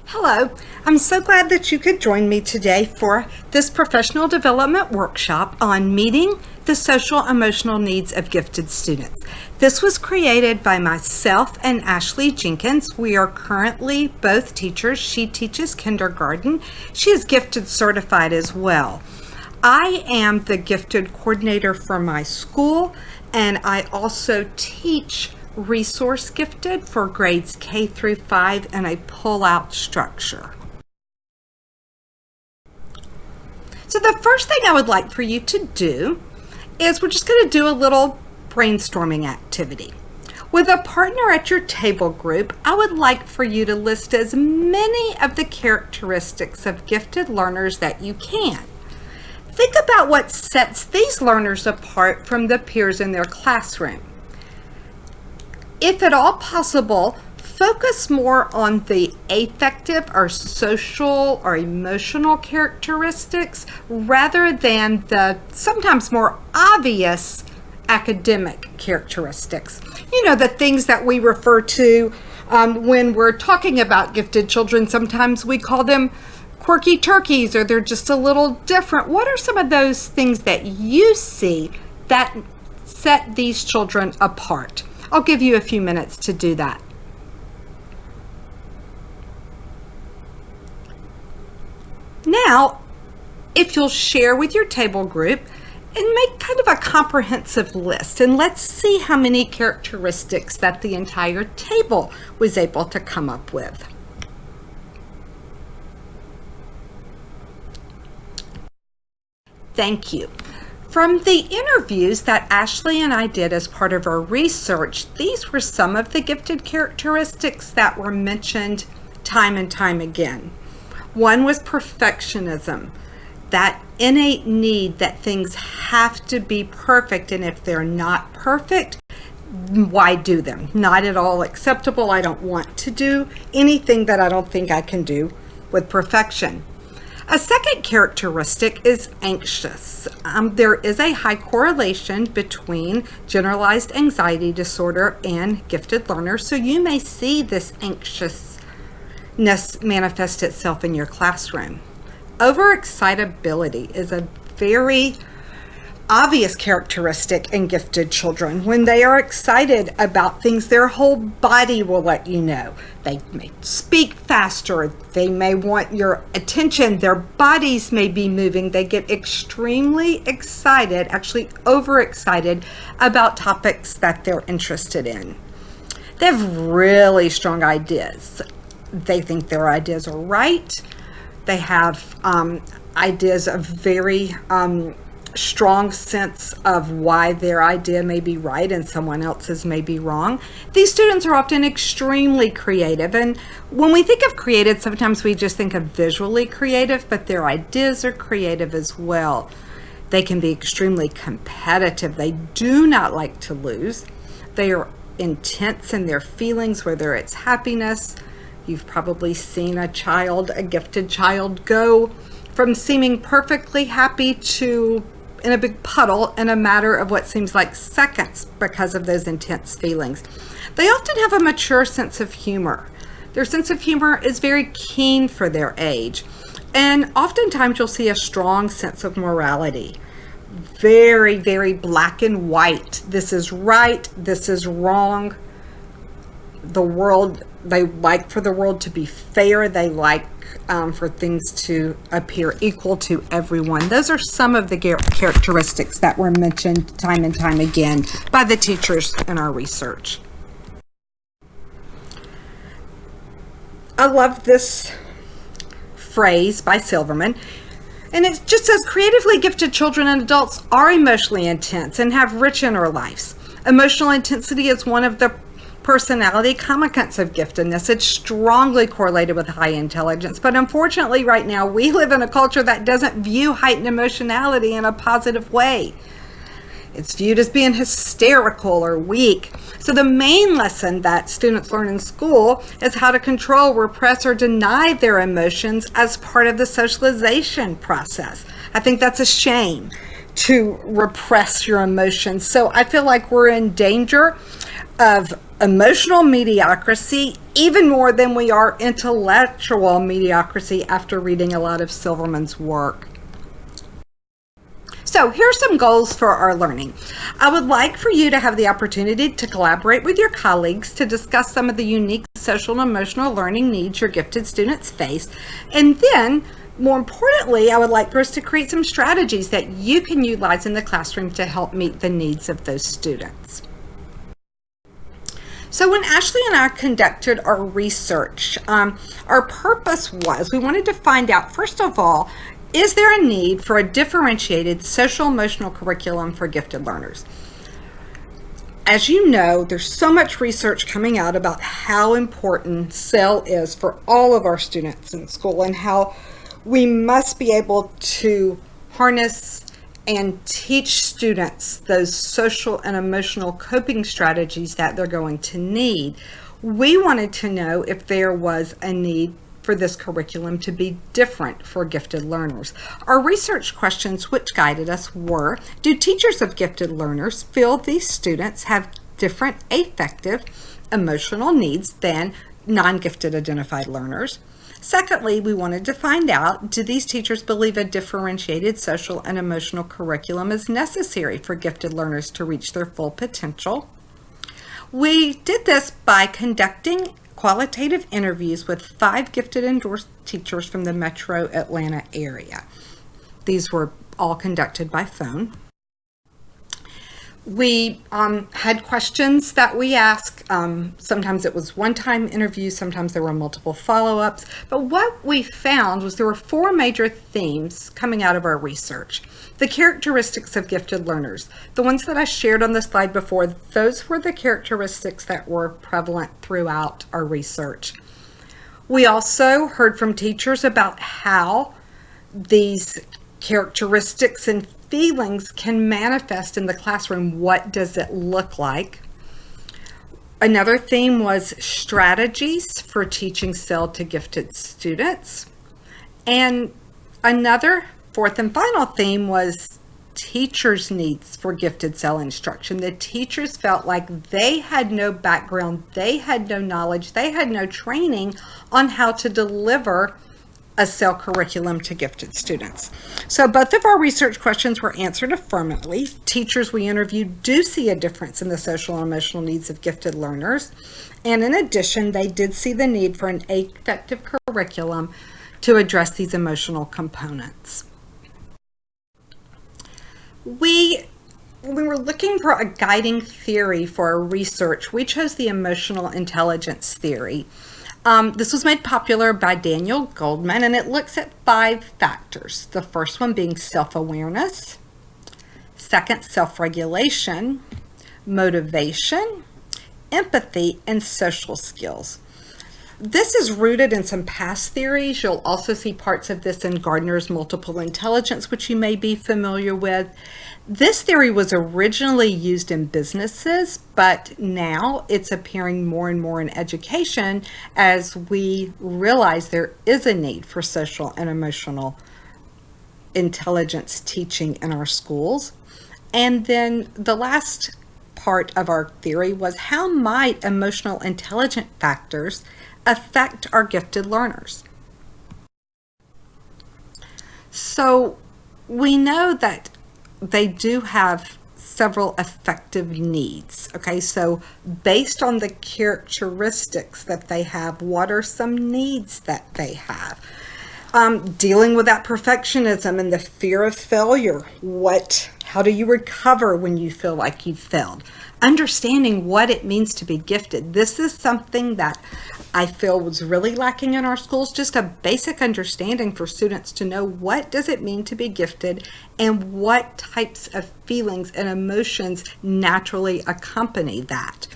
Hello, I'm so glad that you could join me today for this professional development workshop on meeting the social emotional needs of gifted students. This was created by myself and Ashley Jenkins. We are currently both teachers. She teaches kindergarten. She is gifted certified as well. I am the gifted coordinator for my school, and I also teach resource gifted for grades K through 5 in a pull-out structure. So the first thing I would like for you to do is we're just going to do a little brainstorming activity. With a partner at your table group, I would like for you to list as many of the characteristics of gifted learners that you can. Think about what sets these learners apart from the peers in their classroom. If at all possible, focus more on the affective or social or emotional characteristics rather than the sometimes more obvious academic characteristics. You know, the things that we refer to when we're talking about gifted children. Sometimes we call them quirky turkeys, or they're just a little different. What are some of those things that you see that set these children apart? I'll give you a few minutes to do that. Now, if you'll share with your table group and make kind of a comprehensive list, and let's see how many characteristics that the entire table was able to come up with. Thank you. From the interviews that Ashley and I did as part of our research, these were some of the gifted characteristics that were mentioned time and time again. One was perfectionism, that innate need that things have to be perfect, and if they're not perfect, why do them? Not at all acceptable. I don't want to do anything that I don't think I can do with perfection. A second characteristic is anxious. There is a high correlation between generalized anxiety disorder and gifted learners, so you may see this anxiousness manifest itself in your classroom. Overexcitability is a very obvious characteristic in gifted children. When they are excited about things, their whole body will let you know. They may speak faster, they may want your attention, their bodies may be moving. They get extremely excited, actually overexcited, about topics that they're interested in. They have really strong ideas. They think their ideas are right. They have ideas of very strong sense of why their idea may be right and someone else's may be wrong. These students are often extremely creative, and when we think of creative, sometimes we just think of visually creative, but their ideas are creative as well. They can be extremely competitive. They do not like to lose. They are intense in their feelings, whether it's happiness. You've probably seen a gifted child, go from seeming perfectly happy to in a big puddle in a matter of what seems like seconds because of those intense feelings. They often have a mature sense of humor. Their sense of humor is very keen for their age. And oftentimes you'll see a strong sense of morality. Very, very black and white. This is right, this is wrong. They like for the world to be fair. They like for things to appear equal to everyone. Those are some of the characteristics that were mentioned time and time again by the teachers in our research. I love this phrase by Silverman, and it just says, creatively gifted children and adults are emotionally intense and have rich inner lives. Emotional intensity is one of the personality components of giftedness. It's strongly correlated with high intelligence, but unfortunately right now we live in a culture that doesn't view heightened emotionality in a positive way. It's viewed as being hysterical or weak. So the main lesson that students learn in school is how to control, repress, or deny their emotions as part of the socialization process. I think that's a shame, to repress your emotions. So I feel like we're in danger of emotional mediocrity even more than we are intellectual mediocrity after reading a lot of Silverman's work. So here's some goals for our learning. I would like for you to have the opportunity to collaborate with your colleagues to discuss some of the unique social and emotional learning needs your gifted students face. And then, more importantly, I would like for us to create some strategies that you can utilize in the classroom to help meet the needs of those students. So when Ashley and I conducted our research, our purpose was we wanted to find out, first of all, is there a need for a differentiated social emotional curriculum for gifted learners? As you know, there's so much research coming out about how important SEL is for all of our students in school and how we must be able to harness and teach students those social and emotional coping strategies that they're going to need. We wanted to know if there was a need for this curriculum to be different for gifted learners. Our research questions which guided us were, do teachers of gifted learners feel these students have different affective, emotional needs than non-gifted identified learners? Secondly, we wanted to find out, do these teachers believe a differentiated social and emotional curriculum is necessary for gifted learners to reach their full potential? We did this by conducting qualitative interviews with 5 gifted endorsed teachers from the metro Atlanta area. These were all conducted by phone. We had questions that we asked. Sometimes it was one-time interviews, sometimes there were multiple follow-ups. But what we found was there were 4 major themes coming out of our research. The characteristics of gifted learners. The ones that I shared on the slide before, those were the characteristics that were prevalent throughout our research. We also heard from teachers about how these characteristics and feelings can manifest in the classroom. What does it look like? Another theme was strategies for teaching SEL to gifted students. And another 4th and final theme was teachers' needs for gifted SEL instruction. The teachers felt like they had no background, they had no knowledge, they had no training on how to deliver a SEL curriculum to gifted students. So both of our research questions were answered affirmatively. Teachers we interviewed do see a difference in the social and emotional needs of gifted learners. And in addition, they did see the need for an effective curriculum to address these emotional components. When we were looking for a guiding theory for our research, we chose the emotional intelligence theory. This was made popular by Daniel Goldman, and it looks at 5 factors. The first one being self-awareness, second, self-regulation, motivation, empathy, and social skills. This is rooted in some past theories. You'll also see parts of this in Gardner's multiple intelligence, which you may be familiar with. This theory was originally used in businesses, but now it's appearing more and more in education as we realize there is a need for social and emotional intelligence teaching in our schools. And then the last part of our theory was, how might emotional intelligence factors affect our gifted learners? So we know that they do have several affective needs. Okay, so based on the characteristics that they have, what are some needs that they have? Dealing with that perfectionism and the fear of failure. How do you recover when you feel like you've failed? Understanding what it means to be gifted. This is something that I feel was really lacking in our schools, just a basic understanding for students to know what does it mean to be gifted and what types of feelings and emotions naturally accompany that.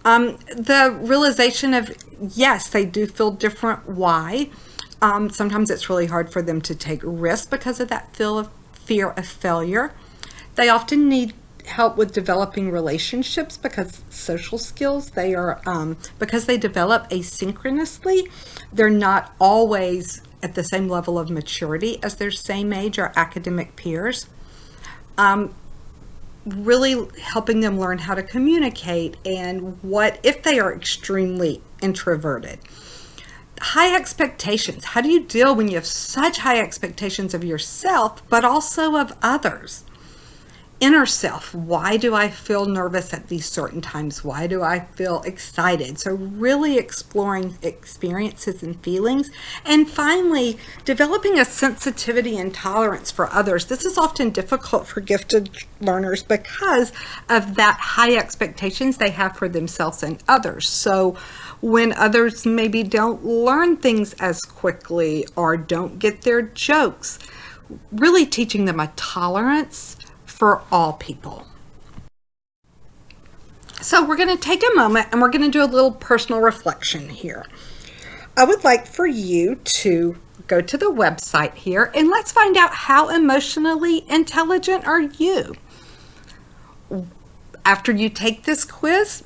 The realization of, yes, they do feel different. Why? Sometimes it's really hard for them to take risks because of that fear of failure. They often need help with developing relationships because social skills, because they develop asynchronously, they're not always at the same level of maturity as their same age or academic peers. really helping them learn how to communicate, and what if they are extremely introverted. High expectations. How do you deal when you have such high expectations of yourself, but also of others? Inner self. Why do I feel nervous at these certain times? Why do I feel excited? So really exploring experiences and feelings. And finally, developing a sensitivity and tolerance for others. This is often difficult for gifted learners because of that high expectations they have for themselves and others. So when others maybe don't learn things as quickly or don't get their jokes, really teaching them a tolerance for all people. So we're going to take a moment and we're going to do a little personal reflection here. I would like for you to go to the website here and let's find out, how emotionally intelligent are you? After you take this quiz,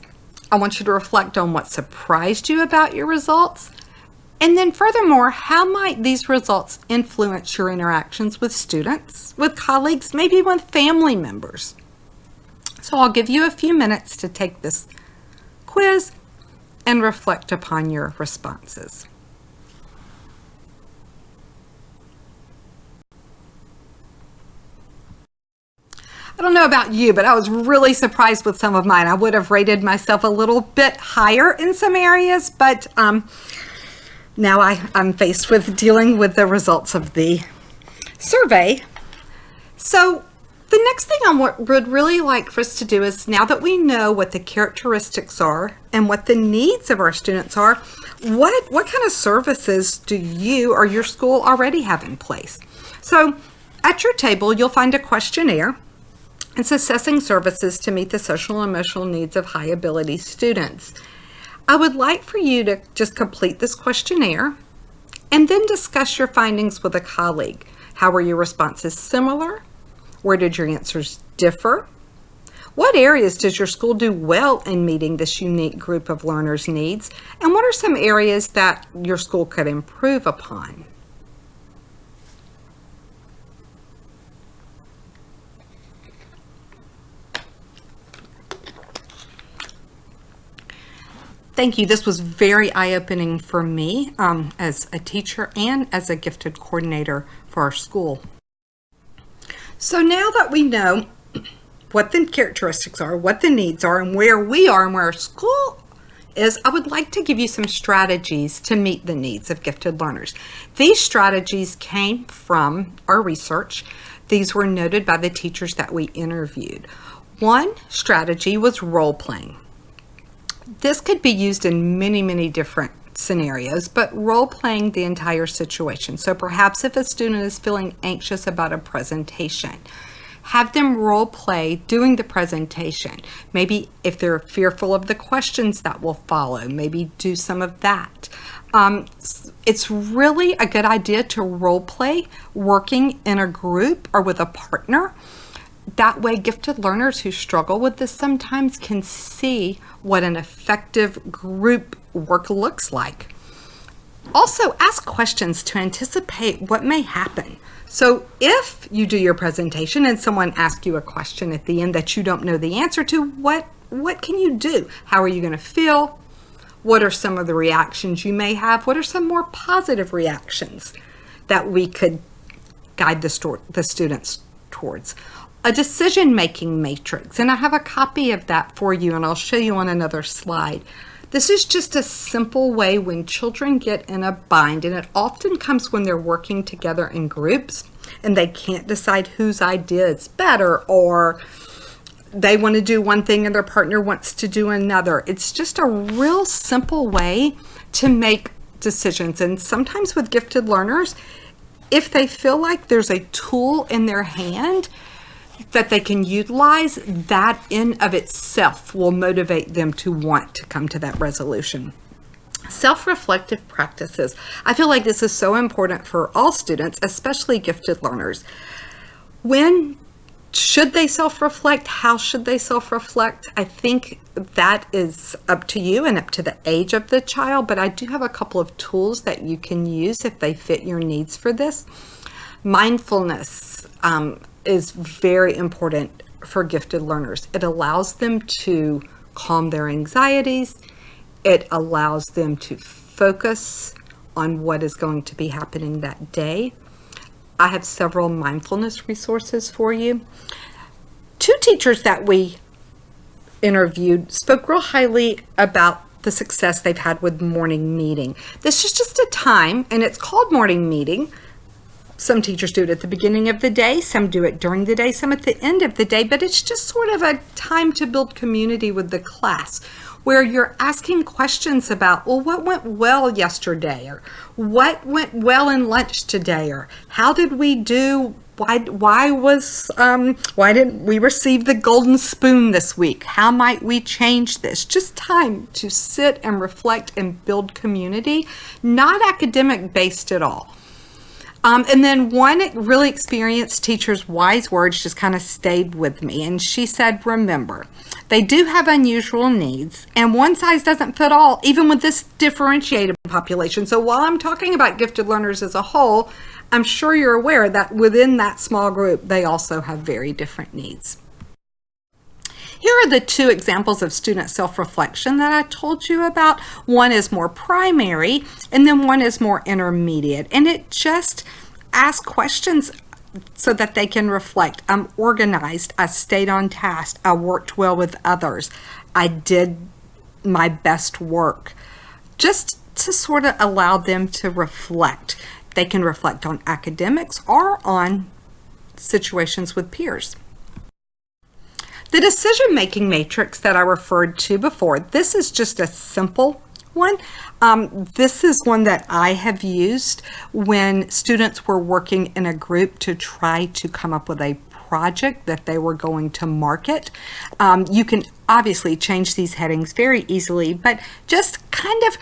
I want you to reflect on what surprised you about your results. And then furthermore, how might these results influence your interactions with students, with colleagues, maybe with family members? So I'll give you a few minutes to take this quiz and reflect upon your responses. I don't know about you, but I was really surprised with some of mine. I would have rated myself a little bit higher in some areas, but now I'm faced with dealing with the results of the survey. So the next thing I would really like for us to do is, now that we know what the characteristics are and what the needs of our students are, what kind of services do you or your school already have in place? So at your table, you'll find a questionnaire. It's assessing services to meet the social and emotional needs of high ability students. I would like for you to just complete this questionnaire and then discuss your findings with a colleague. How were your responses similar? Where did your answers differ? What areas does your school do well in meeting this unique group of learners' needs? And what are some areas that your school could improve upon? Thank you. This was very eye-opening for me as a teacher and as a gifted coordinator for our school. So now that we know what the characteristics are, what the needs are, and where we are and where our school is, I would like to give you some strategies to meet the needs of gifted learners. These strategies came from our research. These were noted by the teachers that we interviewed. One strategy was role playing. This could be used in many, many different scenarios, but role playing the entire situation. So perhaps if a student is feeling anxious about a presentation, have them role play doing the presentation. Maybe if they're fearful of the questions that will follow, maybe do some of that. It's really a good idea to role play working in a group or with a partner. That way, gifted learners who struggle with this sometimes can see what an effective group work looks like. Also, ask questions to anticipate what may happen. So if you do your presentation and someone asks you a question at the end that you don't know the answer to, what can you do? How are you going to feel? What are some of the reactions you may have? What are some more positive reactions that we could guide the students towards? A decision-making matrix, and I have a copy of that for you, and I'll show you on another slide. This is just a simple way when children get in a bind, and it often comes when they're working together in groups and they can't decide whose idea is better, or they want to do one thing and their partner wants to do another. It's just a real simple way to make decisions. And sometimes with gifted learners, if they feel like there's a tool in their hand that they can utilize, that in of itself will motivate them to want to come to that resolution. Self-reflective practices. I feel like this is so important for all students, especially gifted learners. When should they self-reflect? How should they self-reflect? I think that is up to you and up to the age of the child, but I do have a couple of tools that you can use if they fit your needs for this. Mindfulness is very important for gifted learners. It allows them to calm their anxieties. It allows them to focus on what is going to be happening that day. I have several mindfulness resources for you. 2 teachers that we interviewed spoke real highly about the success they've had with morning meeting. This is just a time, and it's called morning meeting. Some teachers do it at the beginning of the day, some do it during the day, some at the end of the day, but it's just sort of a time to build community with the class, where you're asking questions about, well, what went well yesterday, or what went well in lunch today, or how did we do? Why didn't we receive the golden spoon this week? How might we change this? Just time to sit and reflect and build community, not academic based at all. And then one really experienced teacher's wise words just kind of stayed with me. And she said, remember, they do have unusual needs, and one size doesn't fit all, even with this differentiated population. So while I'm talking about gifted learners as a whole, I'm sure you're aware that within that small group, they also have very different needs. Here are the 2 examples of student self-reflection that I told you about. One is more primary, and then one is more intermediate. And it just asks questions so that they can reflect. I'm organized. I stayed on task. I worked well with others. I did my best work. Just to sort of allow them to reflect. They can reflect on academics or on situations with peers. The decision-making matrix that I referred to before, this is just a simple one. This is one that I have used when students were working in a group to try to come up with a project that they were going to market. You can obviously change these headings very easily, but just kind of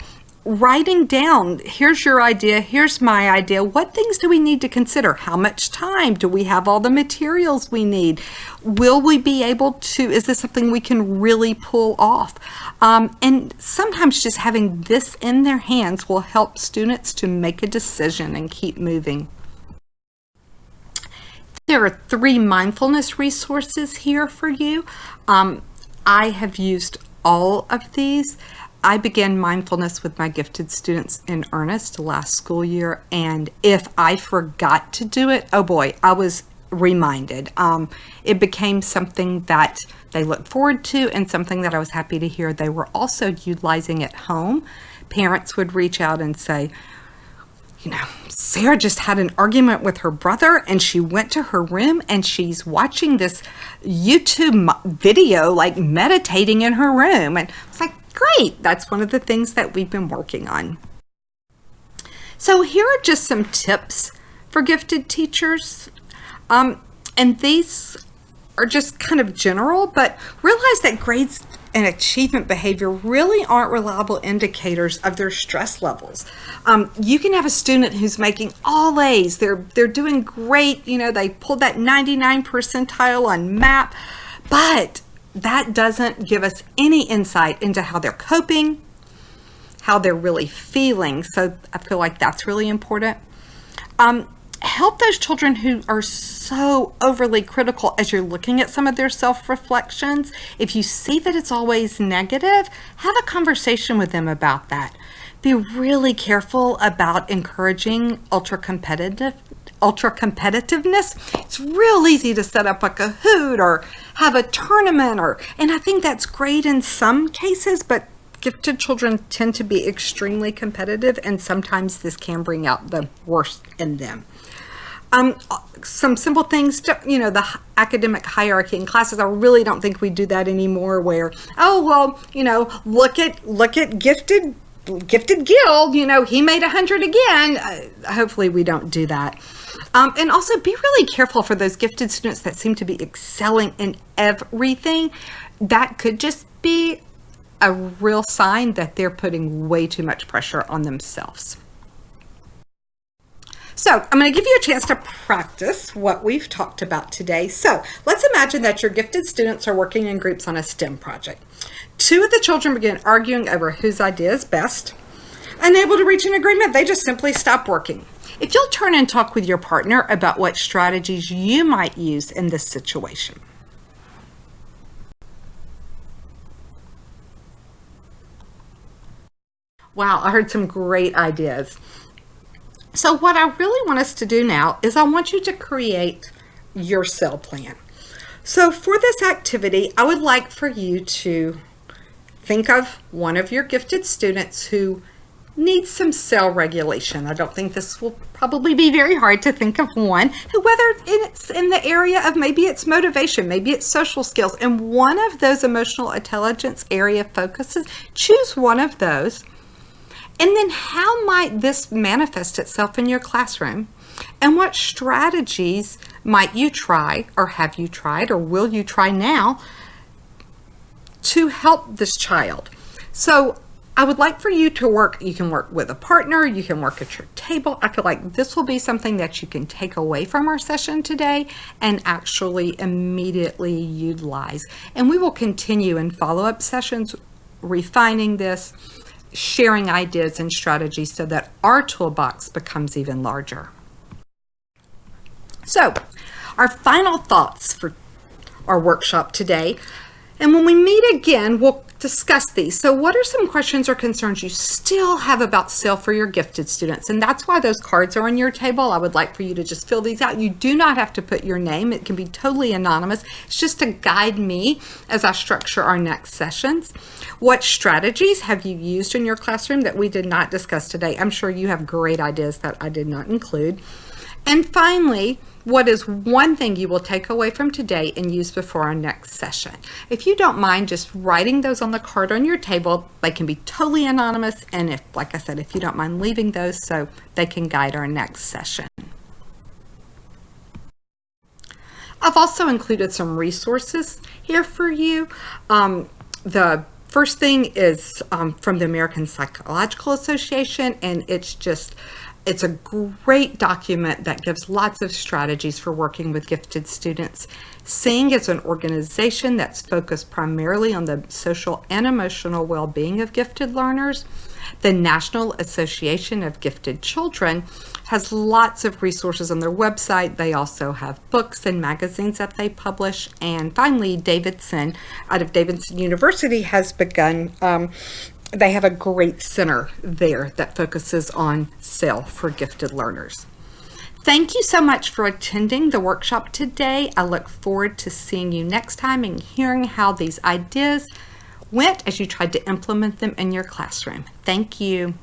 writing down, here's your idea, here's my idea, what things do we need to consider? How much time? Do we have all the materials we need? Will we be able to, is this something we can really pull off? And sometimes just having this in their hands will help students to make a decision and keep moving. There are 3 mindfulness resources here for you. I have used all of these. I began mindfulness with my gifted students in earnest last school year, and if I forgot to do it, oh boy, I was reminded. It became something that they looked forward to and something that I was happy to hear they were also utilizing at home. Parents would reach out and say, you know, Sarah just had an argument with her brother and she went to her room and she's watching this YouTube video, like meditating in her room. And it's like, great, that's one of the things that we've been working on. So here are just some tips for gifted teachers. And these are just kind of general, but realize that grades and achievement behavior really aren't reliable indicators of their stress levels. You can have a student who's making all A's. They're doing great. You know, they pulled that 99 percentile on MAP, but that doesn't give us any insight into how they're coping, how they're really feeling. So I feel like that's really important. Help those children who are so overly critical as you're looking at some of their self-reflections. If you see that it's always negative, have a conversation with them about that. Be really careful about encouraging ultra competitiveness. It's real easy to set up a Kahoot or have a tournament, and I think that's great in some cases, but gifted children tend to be extremely competitive, and sometimes this can bring out the worst in them. Some simple things, you know, the academic hierarchy in classes. I really don't think we do that anymore, where, oh, well, you know, look at gifted Gil, you know, he made 100 again. Hopefully we don't do that. And also be really careful for those gifted students that seem to be excelling in everything. That could just be a real sign that they're putting way too much pressure on themselves. So I'm going to give you a chance to practice what we've talked about today. So let's imagine that your gifted students are working in groups on a STEM project. 2 of the children begin arguing over whose idea is best. Unable to reach an agreement, they just simply stop working. If you'll turn and talk with your partner about what strategies you might use in this situation. Wow, I heard some great ideas. So what I really want us to do now is I want you to create your SEL plan. So for this activity, I would like for you to think of one of your gifted students who needs some SEL regulation. I don't think this will probably be very hard to think of one, whether it's in the area of maybe it's motivation, maybe it's social skills, and one of those emotional intelligence area focuses. Choose one of those. And then how might this manifest itself in your classroom? And what strategies might you try, or have you tried, or will you try now to help this child? So I would like for you to work, you can work with a partner, you can work at your table. I feel like this will be something that you can take away from our session today and actually immediately utilize. And we will continue in follow-up sessions refining this, sharing ideas and strategies so that our toolbox becomes even larger. So, our final thoughts for our workshop today, and when we meet again, we'll discuss these. So what are some questions or concerns you still have about SEL for your gifted students? And that's why those cards are on your table. I would like for you to just fill these out. You do not have to put your name. It can be totally anonymous. It's just to guide me as I structure our next sessions. What strategies have you used in your classroom that we did not discuss today? I'm sure you have great ideas that I did not include. And finally, what is one thing you will take away from today and use before our next session? If you don't mind just writing those on the card on your table, they can be totally anonymous. And if, like I said, if you don't mind leaving those so they can guide our next session. I've also included some resources here for you. The first thing is from the American Psychological Association, and it's a great document that gives lots of strategies for working with gifted students. SING is an organization that's focused primarily on the social and emotional well-being of gifted learners. The National Association of Gifted Children has lots of resources on their website. They also have books and magazines that they publish. And finally, Davidson, out of Davidson University, has begun they have a great center there that focuses on SEL for gifted learners. Thank you so much for attending the workshop today. I look forward to seeing you next time and hearing how these ideas went as you tried to implement them in your classroom. Thank you.